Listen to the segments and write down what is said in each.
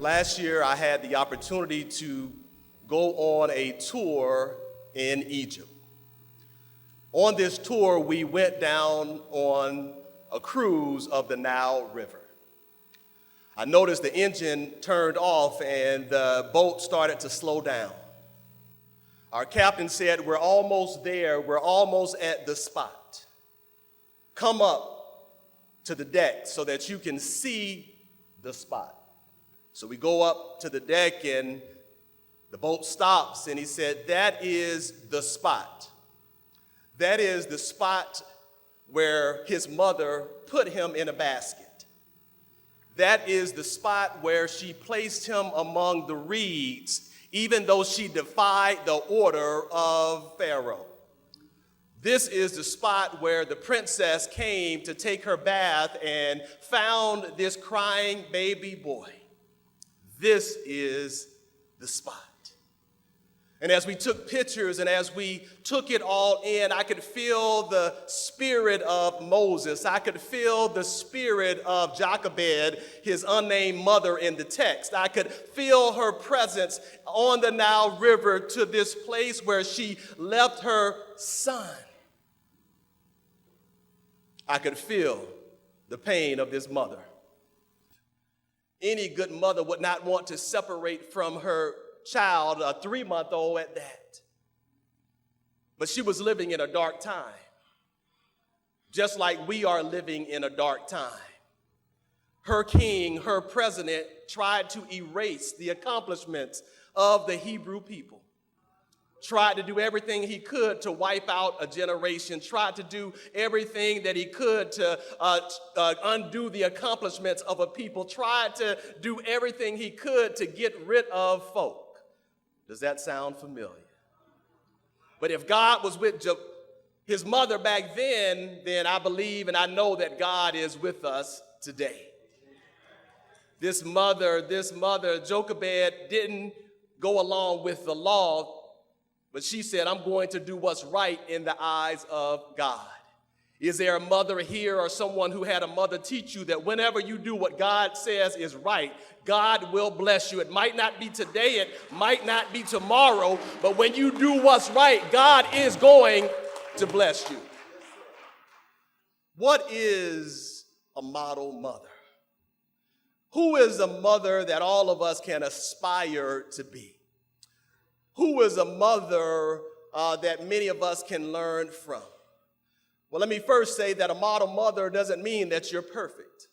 Last year, I had the opportunity to go on a tour in Egypt. On this tour, we went down on a cruise of the Nile River. I noticed the engine turned off and the boat started to slow down. Our captain said, "We're almost there. We're almost at the spot. Come up to the deck so that you can see the spot." So we go up to the deck and the boat stops, and he said, "That is the spot. That is the spot where his mother put him in a basket. That is the spot where she placed him among the reeds, even though she defied the order of Pharaoh. This is the spot where the princess came to take her bath and found this crying baby boy. This is the spot." And as we took pictures and as we took it all in, I could feel the spirit of Moses. I could feel the spirit of Jochebed, his unnamed mother in the text. I could feel her presence on the Nile River to this place where she left her son. I could feel the pain of this mother. Any good mother would not want to separate from her child, a 3-month-old at that. But she was living in a dark time, just like we are living in a dark time. Her king, her president, tried to erase the accomplishments of the Hebrew people, tried to do everything he could to wipe out a generation, tried to do everything that he could to undo the accomplishments of a people, tried to do everything he could to get rid of folk. Does that sound familiar? But if God was with his mother back then I believe and I know that God is with us today. This mother, Jochebed, didn't go along with the law, but she said, "I'm going to do what's right in the eyes of God." Is there a mother here or someone who had a mother teach you that whenever you do what God says is right, God will bless you? It might not be today, it might not be tomorrow, but when you do what's right, God is going to bless you. What is a model mother? Who is a mother that all of us can aspire to be? Who is a mother that many of us can learn from? Well, let me first say that a model mother doesn't mean that you're perfect.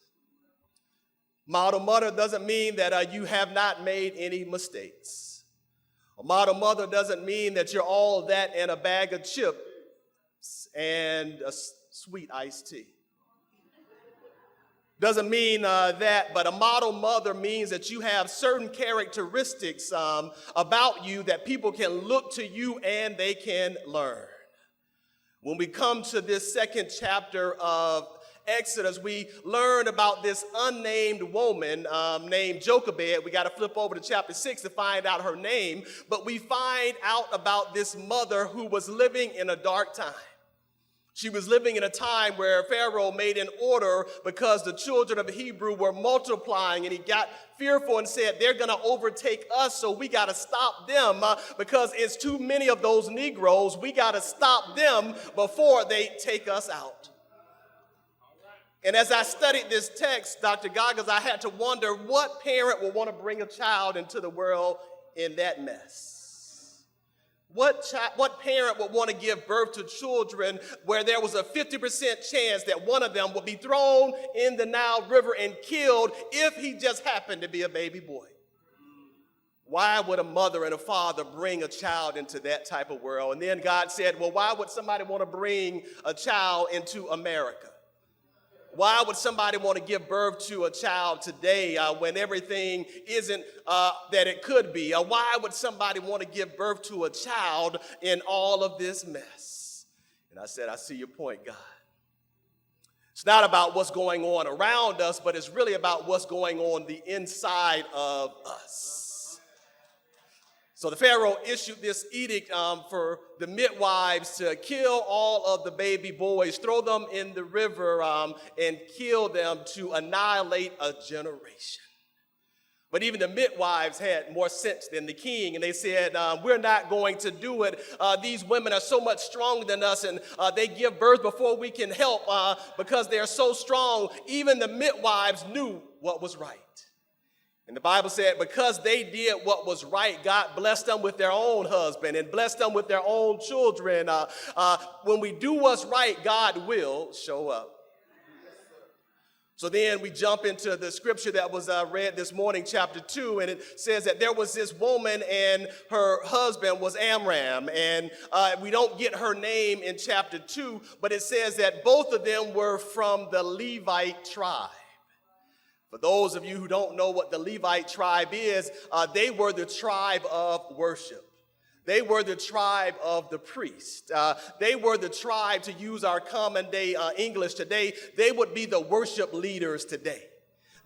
Model mother doesn't mean that you have not made any mistakes. A model mother doesn't mean that you're all that in a bag of chips and a sweet iced tea. Doesn't mean that, but a model mother means that you have certain characteristics about you that people can look to you and they can learn. When we come to this second chapter of Exodus, we learn about this unnamed woman named Jochebed. We got to flip over to chapter 6 to find out her name, but we find out about this mother who was living in a dark time. She was living in a time where Pharaoh made an order because the children of Hebrew were multiplying, and he got fearful and said, "They're going to overtake us, so we got to stop them because it's too many of those Negroes. We got to stop them before they take us out." And as I studied this text, Dr. Goggins, I had to wonder what parent would want to bring a child into the world in that mess. What parent would want to give birth to children where there was a 50% chance that one of them would be thrown in the Nile River and killed if he just happened to be a baby boy? Why would a mother and a father bring a child into that type of world? And then God said, well, why would somebody want to bring a child into America? Why would somebody want to give birth to a child today when everything isn't that it could be? Why would somebody want to give birth to a child in all of this mess? And I said, I see your point, God. It's not about what's going on around us, but it's really about what's going on the inside of us. So the Pharaoh issued this edict for the midwives to kill all of the baby boys, throw them in the river, and kill them to annihilate a generation. But even the midwives had more sense than the king, and they said, we're not going to do it. These women are so much stronger than us, and they give birth before we can help because they're so strong. Even the midwives knew what was right. And the Bible said because they did what was right, God blessed them with their own husband and blessed them with their own children. When we do what's right, God will show up. So then we jump into the scripture that was read this morning, chapter 2, and it says that there was this woman and her husband was Amram, and we don't get her name in chapter 2, but it says that both of them were from the Levite tribe. For those of you who don't know what the Levite tribe is, they were the tribe of worship. They were the tribe of the priest. They were the tribe, to use our common day English today, they would be the worship leaders today.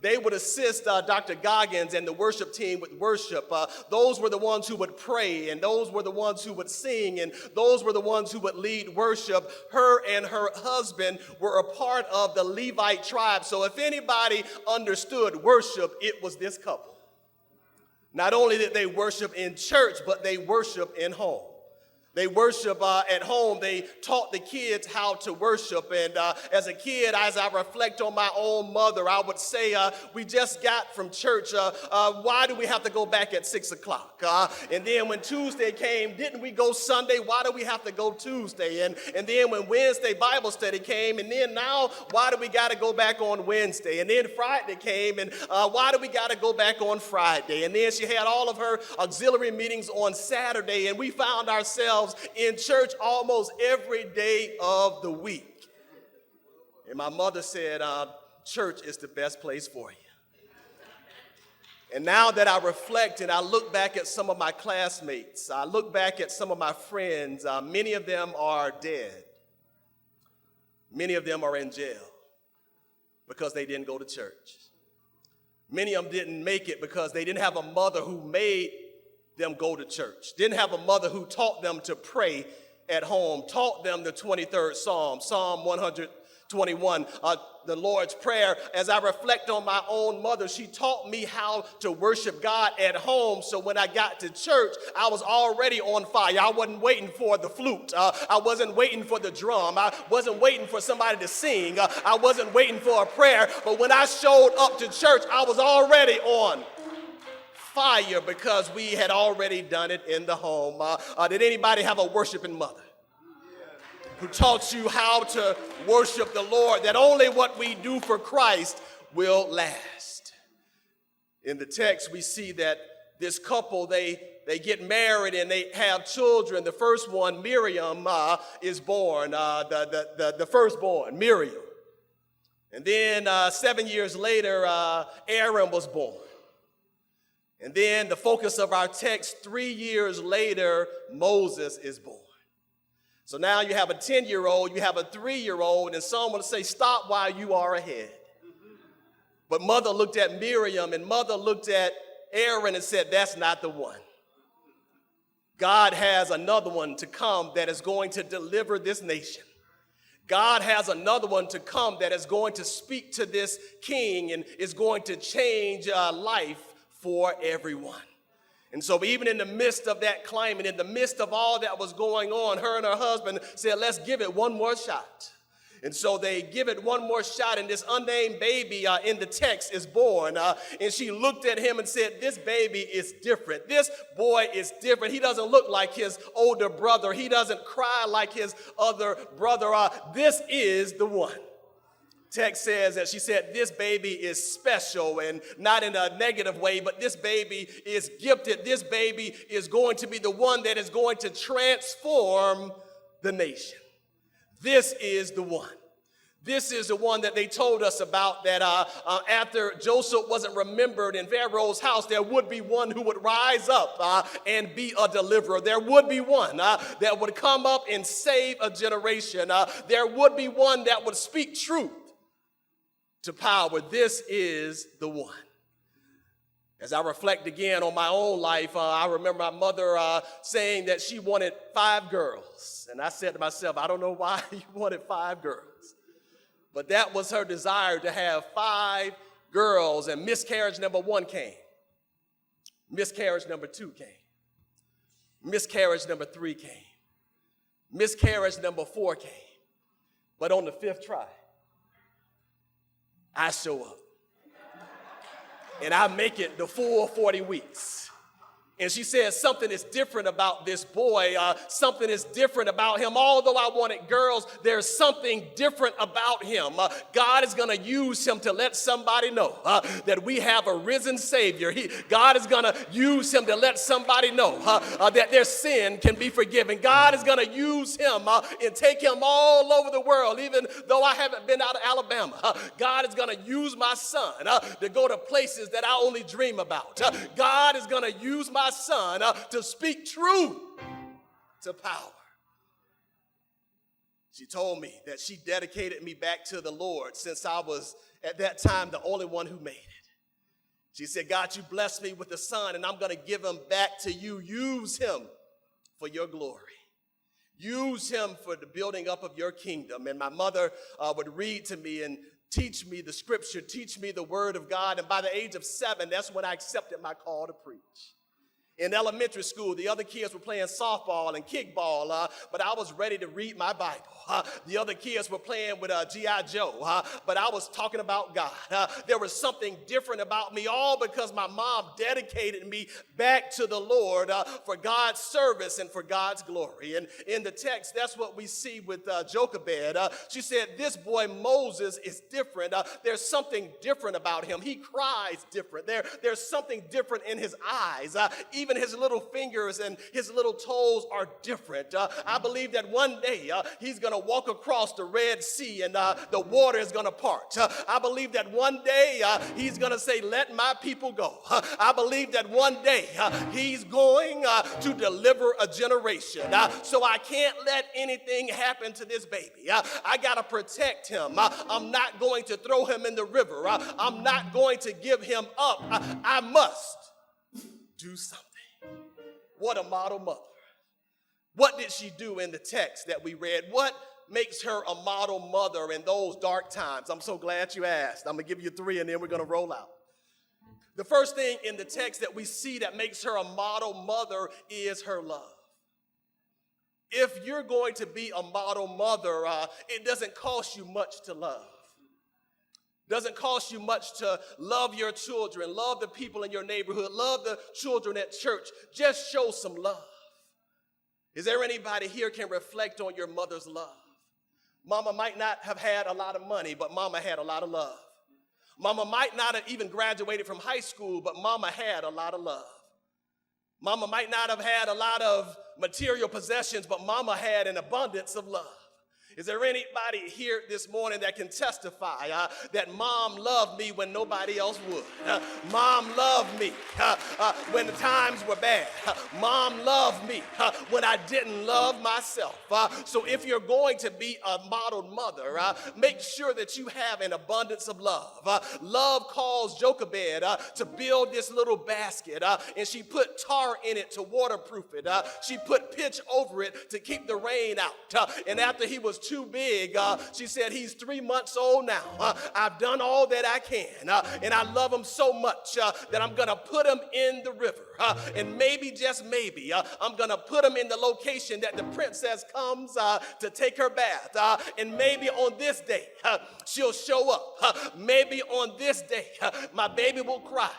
They would assist Dr. Goggins and the worship team with worship. Those were the ones who would pray, and those were the ones who would sing, and those were the ones who would lead worship. Her and her husband were a part of the Levite tribe. So if anybody understood worship, it was this couple. Not only did they worship in church, but they worship in home. They worship at home. They taught the kids how to worship. And as a kid, as I reflect on my own mother, I would say, we just got from church. Why do we have to go back at 6 o'clock? And then when Tuesday came, didn't we go Sunday? Why do we have to go Tuesday? And then when Wednesday Bible study came, and then now, why do we got to go back on Wednesday? And then Friday came, and why do we got to go back on Friday? And then she had all of her auxiliary meetings on Saturday, and we found ourselves in church almost every day of the week. And my mother said, church is the best place for you. And now that I reflect and I look back at some of my classmates, I look back at some of my friends, many of them are dead. Many of them are in jail because they didn't go to church. Many of them didn't make it because they didn't have a mother who made them go to church, didn't have a mother who taught them to pray at home, taught them the 23rd Psalm, Psalm 121, the Lord's Prayer. As I reflect on my own mother, she taught me how to worship God at home. So when I got to church, I was already on fire. I wasn't waiting for the flute. I wasn't waiting for the drum. I wasn't waiting for somebody to sing. I wasn't waiting for a prayer. But when I showed up to church, I was already on fire because we had already done it in the home. Did anybody have a worshiping mother who taught you how to worship the Lord, that only what we do for Christ will last? In the text, we see that this couple, they get married and they have children. The first one, Miriam, is born, the firstborn, Miriam. And then 7 years later, Aaron was born. And then the focus of our text, 3 years later, Moses is born. So now you have a 10-year-old, you have a 3-year-old, and some will say, stop while you are ahead. But mother looked at Miriam and mother looked at Aaron and said, that's not the one. God has another one to come that is going to deliver this nation. God has another one to come that is going to speak to this king and is going to change life for everyone. And so even in the midst of that climate, in the midst of all that was going on, her and her husband said, let's give it one more shot. And so they give it one more shot, and this unnamed baby in the text is born. And she looked at him and said, this baby is different. This boy is different. He doesn't look like his older brother. He doesn't cry like his other brother. This is the one. Text says that she said this baby is special, and not in a negative way, but this baby is gifted. This baby is going to be the one that is going to transform the nation. This is the one. This is the one that they told us about, that after Joseph wasn't remembered in Pharaoh's house, there would be one who would rise up and be a deliverer. There would be one that would come up and save a generation. There would be one that would speak truth to power. This is the one. As I reflect again on my own life, I remember my mother saying that she wanted 5 girls. And I said to myself, I don't know why you wanted 5 girls. But that was her desire, to have 5 girls. And miscarriage number 1 came. Miscarriage number 2 came. Miscarriage number 3 came. Miscarriage number 4 came. But on the 5th try, I show up. And I make it the full 40 weeks. And she said, something is different about this boy. Something is different about him. Although I wanted girls, there's something different about him. God is going to use him to let somebody know that we have a risen Savior. God is going to use him to let somebody know that their sin can be forgiven. God is going to use him and take him all over the world, even though I haven't been out of Alabama. God is going to use my son to go to places that I only dream about. God is going to use my son to speak truth to power. She told me that she dedicated me back to the Lord since I was at that time the only one who made it. She said, God, you blessed me with a son and I'm going to give him back to you. Use him for your glory. Use him for the building up of your kingdom. And my mother would read to me and teach me the scripture, teach me the word of God. And by the age of 7, that's when I accepted my call to preach. In elementary school, the other kids were playing softball and kickball, but I was ready to read my Bible. The other kids were playing with G.I. Joe, but I was talking about God. There was something different about me, all because my mom dedicated me back to the Lord for God's service and for God's glory. And in the text, that's what we see with Jochebed. She said, this boy Moses is different. There's something different about him. He cries different. There's something different in his eyes. Even his little fingers and his little toes are different. I believe that one day he's going to walk across the Red Sea and the water is going to part. I believe that one day he's going to say, let my people go. I believe that one day he's going to deliver a generation. So I can't let anything happen to this baby. I got to protect him. I'm not going to throw him in the river. I'm not going to give him up. I must do something. What a model mother. What did she do in the text that we read? What makes her a model mother in those dark times? I'm so glad you asked. I'm going to give you 3 and then we're going to roll out. The first thing in the text that we see that makes her a model mother is her love. If you're going to be a model mother, it doesn't cost you much to love. Doesn't cost you much to love your children, love the people in your neighborhood, love the children at church. Just show some love. Is there anybody here can reflect on your mother's love? Mama might not have had a lot of money, but mama had a lot of love. Mama might not have even graduated from high school, but mama had a lot of love. Mama might not have had a lot of material possessions, but mama had an abundance of love. Is there anybody here this morning that can testify that mom loved me when nobody else would? Mom loved me when the times were bad. Mom loved me when I didn't love myself. So if you're going to be a modeled mother, make sure that you have an abundance of love. Love caused Jochebed to build this little basket, and she put tar in it to waterproof it. She put pitch over it to keep the rain out. And after he was too big, she said, he's 3 months old now. I've done all that I can, and I love him so much that I'm going to put him in the river. And maybe, just maybe, I'm going to put him in the location that the princess comes to take her bath. And maybe on this day, she'll show up. Maybe on this day, my baby will cry.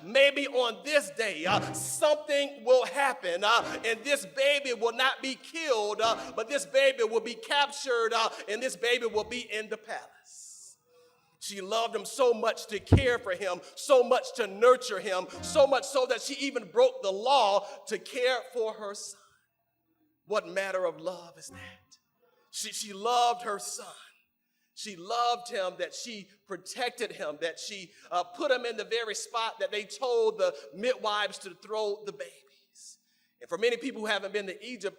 Maybe on this day, something will happen, and this baby will not be killed, but this baby will be captured, and this baby will be in the palace. She loved him so much to care for him, so much to nurture him, so much so that she even broke the law to care for her son. What matter of love is that? She loved her son. She loved him, that she protected him, that she put him in the very spot that they told the midwives to throw the babies. And for many people who haven't been to Egypt,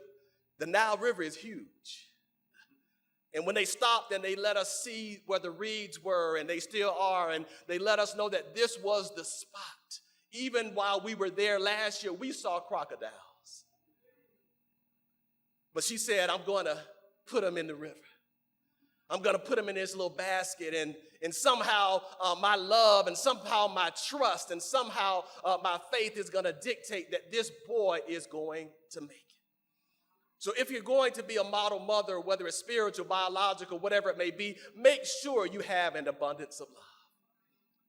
the Nile River is huge. And when they stopped and they let us see where the reeds were, and they still are, and they let us know that this was the spot. Even while we were there last year, we saw crocodiles. But she said, I'm going to put them in the river. I'm going to put him in this little basket, and somehow my love and somehow my trust and somehow my faith is going to dictate that this boy is going to make it. So if you're going to be a model mother, whether it's spiritual, biological, whatever it may be, make sure you have an abundance of love.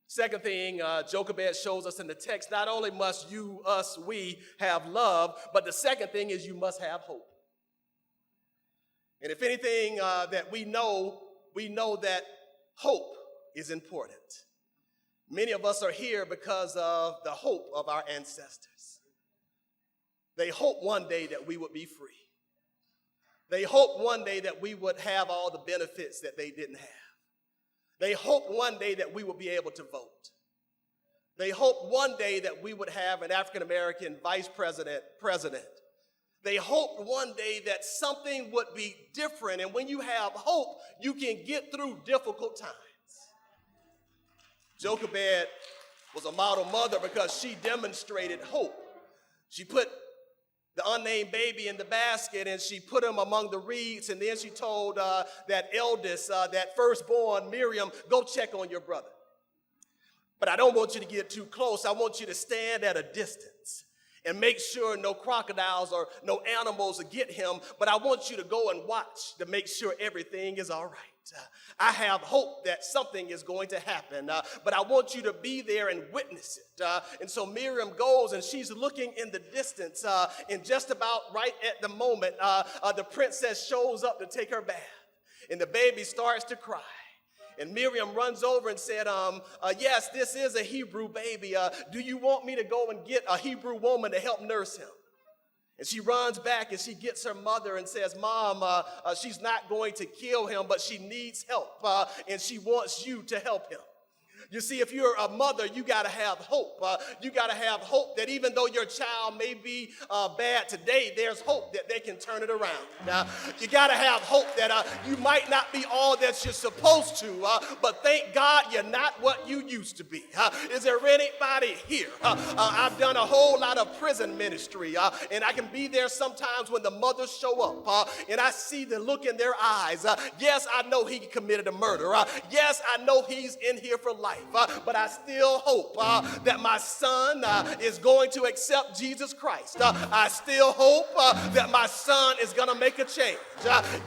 Second thing, Jochebed shows us in the text, not only must you, us, we have love, but the second thing is you must have hope. And if anything that we know that hope is important. Many of us are here because of the hope of our ancestors. They hoped one day that we would be free. They hoped one day that we would have all the benefits that they didn't have. They hoped one day that we would be able to vote. They hoped one day that we would have an African-American vice president. They hoped one day that something would be different. And when you have hope, you can get through difficult times. Jochebed was a model mother because she demonstrated hope. She put the unnamed baby in the basket and she put him among the reeds, and then she told that eldest, that firstborn, Miriam, go check on your brother. But I don't want you to get too close. I want you to stand at a distance and make sure no crocodiles or no animals get him. But I want you to go and watch to make sure everything is all right. I have hope that something is going to happen, but I want you to be there and witness it. And so Miriam goes and she's looking in the distance, and just about right at the moment, the princess shows up to take her bath, and the baby starts to cry. And Miriam runs over and said, yes, this is a Hebrew baby. Do you want me to go and get a Hebrew woman to help nurse him? And she runs back and she gets her mother and says, Mom, she's not going to kill him, but she needs help, and she wants you to help him. You see, if you're a mother, you got to have hope. You got to have hope that even though your child may be bad today, there's hope that they can turn it around. You got to have hope that you might not be all that you're supposed to, but thank God you're not what you used to be. Is there anybody here? I've done a whole lot of prison ministry, and I can be there sometimes when the mothers show up, and I see the look in their eyes. Yes, I know he committed a murder. Yes, I know he's in here for life. But I still hope that my son is going to accept Jesus Christ. I still hope that my son is going to make a change.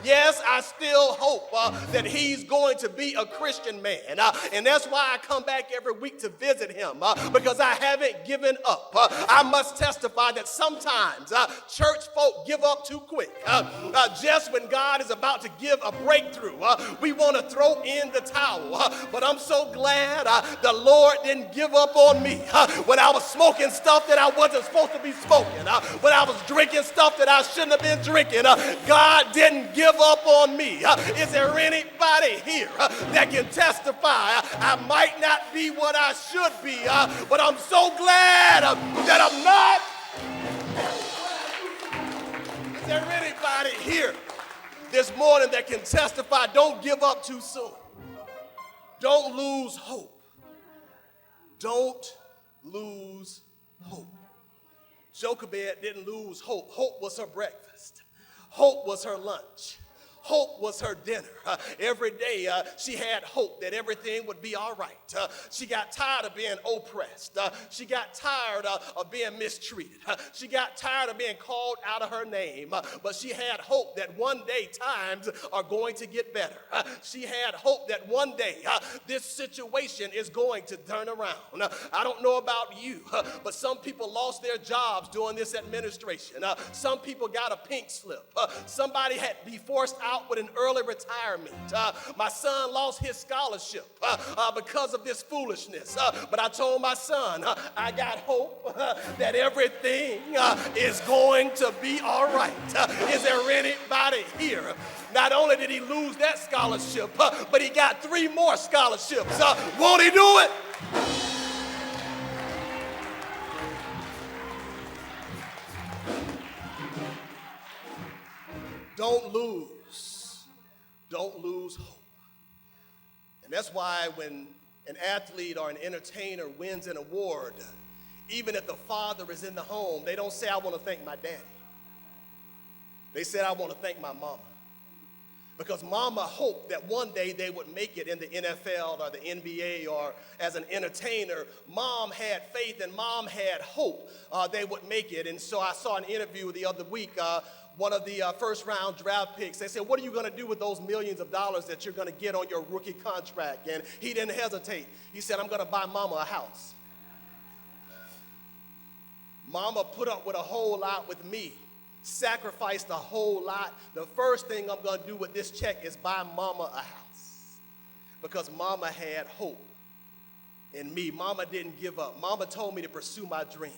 Yes, I still hope that he's going to be a Christian man. And that's why I come back every week to visit him, because I haven't given up. I must testify that sometimes church folk give up too quick. Just when God is about to give a breakthrough, we want to throw in the towel. But I'm so glad the Lord didn't give up on me when I was smoking stuff that I wasn't supposed to be smoking, when I was drinking stuff that I shouldn't have been drinking. God didn't give up on me. Is there anybody here that can testify? I might not be what I should be, but I'm so glad that I'm not. Is there anybody here this morning that can testify? Don't give up too soon. Don't lose hope. Don't lose hope. Jochebed didn't lose hope. Hope was her breakfast. Hope was her lunch. Hope was her dinner. Every day she had hope that everything would be all right. She got tired of being oppressed. She got tired of being mistreated. She got tired of being called out of her name. But she had hope that one day times are going to get better. She had hope that one day this situation is going to turn around. I don't know about you, but some people lost their jobs during this administration. Some people got a pink slip. Somebody had to be forced out with an early retirement. My son lost his scholarship because of this foolishness. But I told my son, I got hope that everything is going to be all right. Is there anybody here? Not only did he lose that scholarship, but he got 3 more scholarships. Won't he do it? Don't lose hope. And that's why when an athlete or an entertainer wins an award, even if the father is in the home, they don't say, I want to thank my daddy. They said, I want to thank my mama. Because mama hoped that one day they would make it in the NFL or the NBA or as an entertainer. Mom had faith and mom had hope they would make it. And so I saw an interview the other week, one of the first round draft picks. They said, what are you going to do with those millions of dollars that you're going to get on your rookie contract? And he didn't hesitate. He said, I'm going to buy mama a house. Mama put up with a whole lot with me. Sacrificed a whole lot. The first thing I'm going to do with this check is buy mama a house. Because mama had hope in me. Mama didn't give up. Mama told me to pursue my dreams.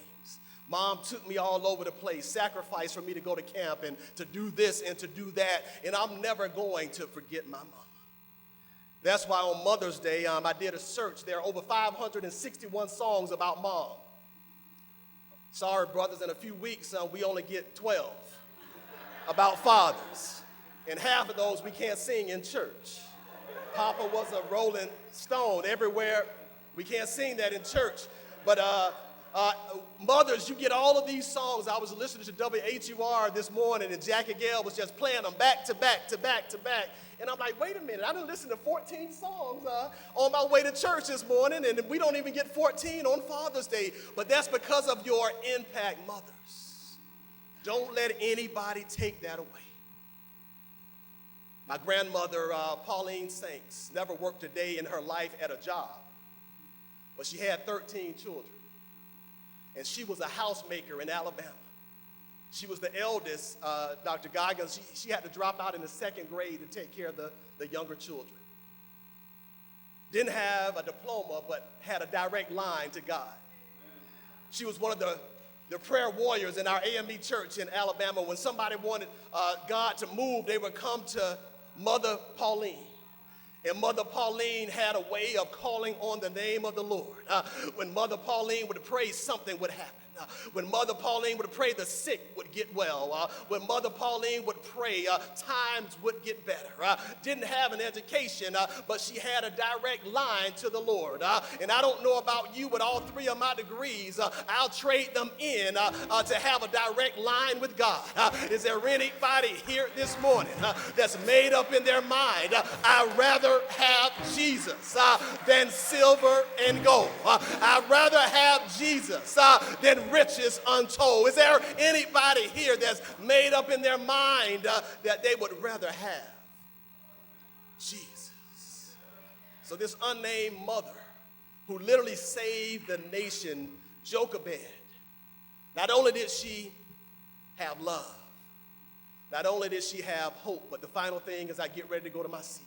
Mom took me all over the place, sacrificed for me to go to camp and to do this and to do that. And I'm never going to forget my mama. That's why on Mother's Day, I did a search. There are over 561 songs about mom. Sorry, brothers, in a few weeks, we only get 12 about fathers. And half of those we can't sing in church. Papa was a rolling stone everywhere. We can't sing that in church. But mothers, you get all of these songs. I was listening to WHUR this morning, and Jackie Gale was just playing them back to back to back to back. And I'm like, wait a minute, I done listened to 14 songs on my way to church this morning, and we don't even get 14 on Father's Day. But that's because of your impact, mothers. Don't let anybody take that away. My grandmother, Pauline Sanks, never worked a day in her life at a job, but she had 13 children. And she was a housemaker in Alabama. She was the eldest, Dr. Goggins. She had to drop out in the second grade to take care of the younger children. Didn't have a diploma, but had a direct line to God. She was one of the prayer warriors in our A.M.E. church in Alabama. When somebody wanted God to move, they would come to Mother Pauline. And Mother Pauline had a way of calling on the name of the Lord. When Mother Pauline would pray, something would happen. When Mother Pauline would pray, the sick would get well. When Mother Pauline would pray, times would get better. Didn't have an education, but she had a direct line to the Lord. And I don't know about you, but all three of my degrees, I'll trade them in to have a direct line with God. Is there anybody here this morning that's made up in their mind, I'd rather have Jesus than silver and gold. I'd rather have Jesus than riches untold. Is there anybody here that's made up in their mind that they would rather have Jesus? So this unnamed mother who literally saved the nation Jochebed, not only did she have love, not only did she have hope, but the final thing as I get ready to go to my seat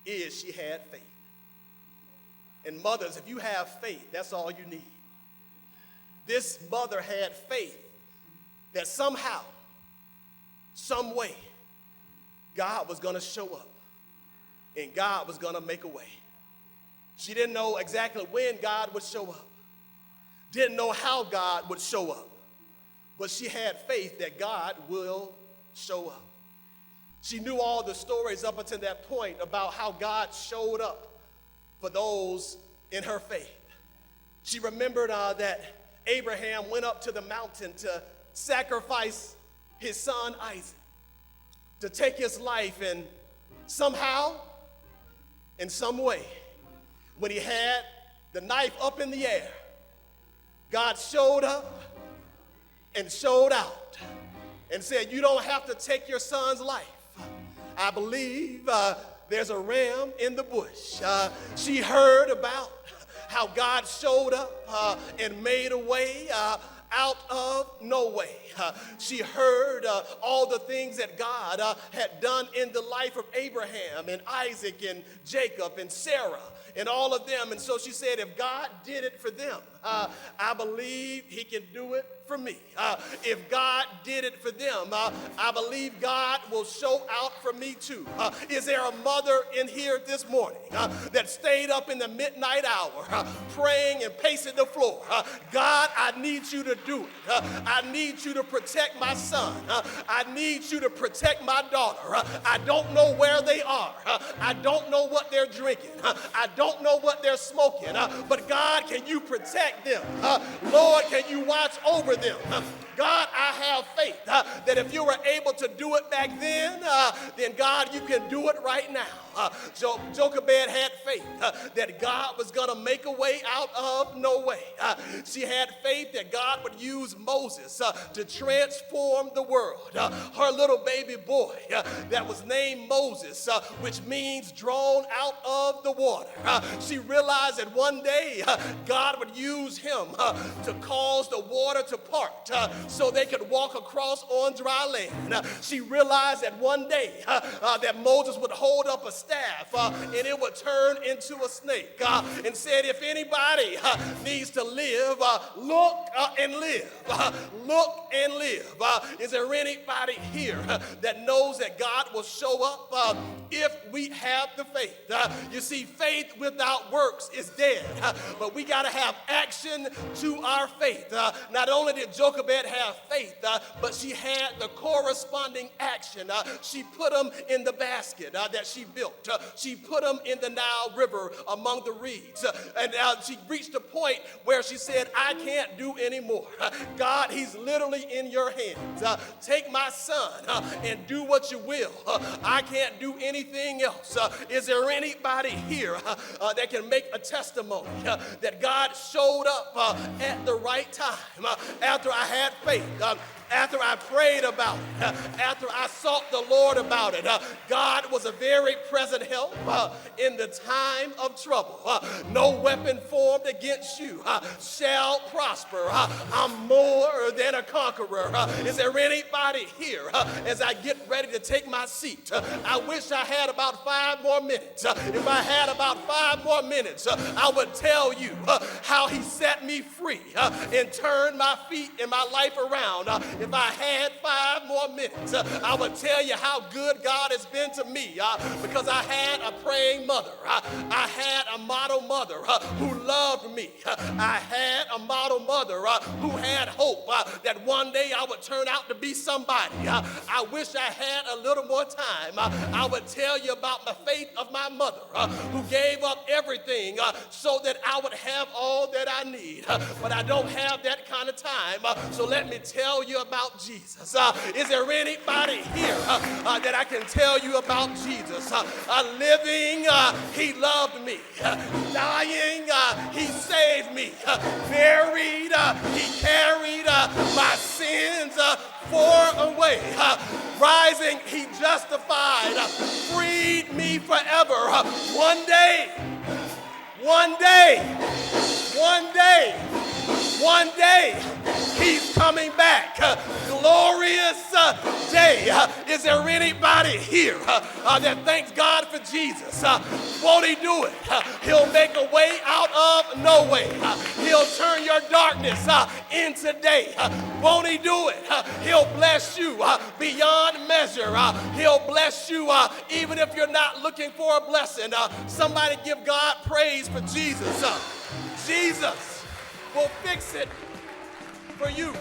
is she had faith. And mothers, if you have faith, that's all you need. This mother had faith that somehow, some way, God was going to show up and God was going to make a way. She didn't know exactly when God would show up, didn't know how God would show up, but she had faith that God will show up. She knew all the stories up until that point about how God showed up for those in her faith. She remembered that Abraham went up to the mountain to sacrifice his son Isaac, to take his life, and somehow, in some way, when he had the knife up in the air, God showed up and showed out and said, you don't have to take your son's life. I believe there's a ram in the bush. She heard about how God showed up and made a way out of no way. She heard all the things that God had done in the life of Abraham and Isaac and Jacob and Sarah and all of them. And so she said, if God did it for them, I believe he can do it for me. If God did it for them, I believe God will show out for me too. Is there a mother in here this morning that stayed up in the midnight hour praying and pacing the floor? God, I need you to do it. I need you to protect my son. I need you to protect my daughter. I don't know where they are. I don't know what they're drinking. I don't know what they're smoking. But God, can you protect them? Lord, can you watch over them? God, I have faith that if you were able to do it back then God, you can do it right now. Jochebed had faith that God was going to make a way out of no way. She had faith that God would use Moses to transform the world. Her little baby boy that was named Moses, which means drawn out of the water. She realized that one day God would use him to cause the water to part so they could walk across on dry land. She realized that one day that Moses would hold up a staff and it would turn into a snake, and said, if anybody needs to live, look and live. Look and live. Is there anybody here that knows that God will show up if we have the faith? You see, faith without works is dead, but we got to have action to our faith. Not only did Jochebed have faith, but she had the corresponding action. She put them in the basket that she built. She put them in the Nile River among the reeds. And she reached a point where she said, I can't do anymore. God, he's literally in your hands. Take my son and do what you will. I can't do anything else. Is there anybody here that can make a testimony that God showed up at the right time? After I had faith, after I prayed about it, after I sought the Lord about it, God was a very present help in the time of trouble. No weapon formed against you shall prosper. I'm more than a conqueror. Is there anybody here as I get ready to take my seat? I wish I had about 5 more minutes. If I had about 5 more minutes, I would tell you how he set me free and turned my feet and my life around. If I had 5 more minutes, I would tell you how good God has been to me because I had a praying mother. I had a model mother who loved me. I had a model mother who had hope that one day I would turn out to be somebody. I wish I had a little more time. I would tell you about the faith of my mother who gave up everything so that I would have all that I need. But I don't have that kind of time. So let me tell you about Jesus. Is there anybody here that I can tell you about Jesus? Living, he loved me. Dying, he saved me. Buried, he carried my sins far away. Rising, he justified, freed me forever. One day, he's coming back. Glorious day. Is there anybody here that thanks God for Jesus? Won't he do it? He'll make a way out of no way. He'll turn your darkness into day. Won't he do it? He'll bless you beyond measure. He'll bless you even if you're not looking for a blessing. Somebody give God praise for Jesus. Jesus will fix it for you.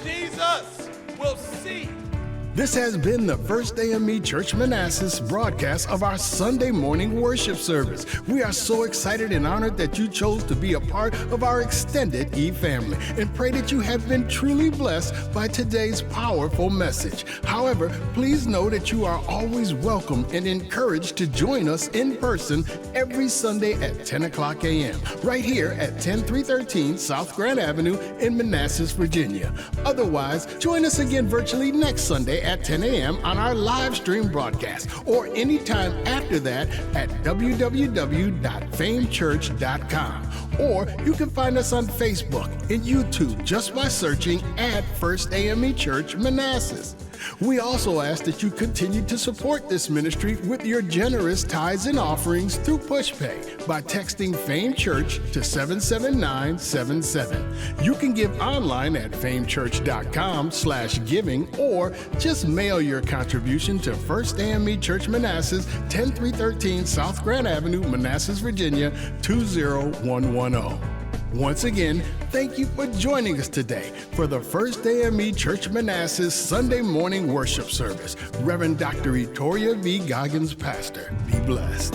Jesus will see. This has been the First A.M.E. Church Manassas broadcast of our Sunday morning worship service. We are so excited and honored that you chose to be a part of our extended E family and pray that you have been truly blessed by today's powerful message. However, please know that you are always welcome and encouraged to join us in person every Sunday at 10 o'clock a.m. right here at 10313 South Grant Avenue in Manassas, Virginia. Otherwise, join us again virtually next Sunday at 10 a.m. on our live stream broadcast or anytime after that at www.famechurch.com. Or you can find us on Facebook and YouTube just by searching at First A.M.E. Church Manassas. We also ask that you continue to support this ministry with your generous tithes and offerings through PushPay by texting Fame Church to 77977. You can give online at famechurch.com/giving or just mail your contribution to First A.M.E. Church Manassas, 10313 South Grant Avenue, Manassas, Virginia, 20110. Once again, thank you for joining us today for the First A.M.E. Church Manassas Sunday morning worship service. Reverend Dr. Etoria V. Goggins, pastor. Be blessed.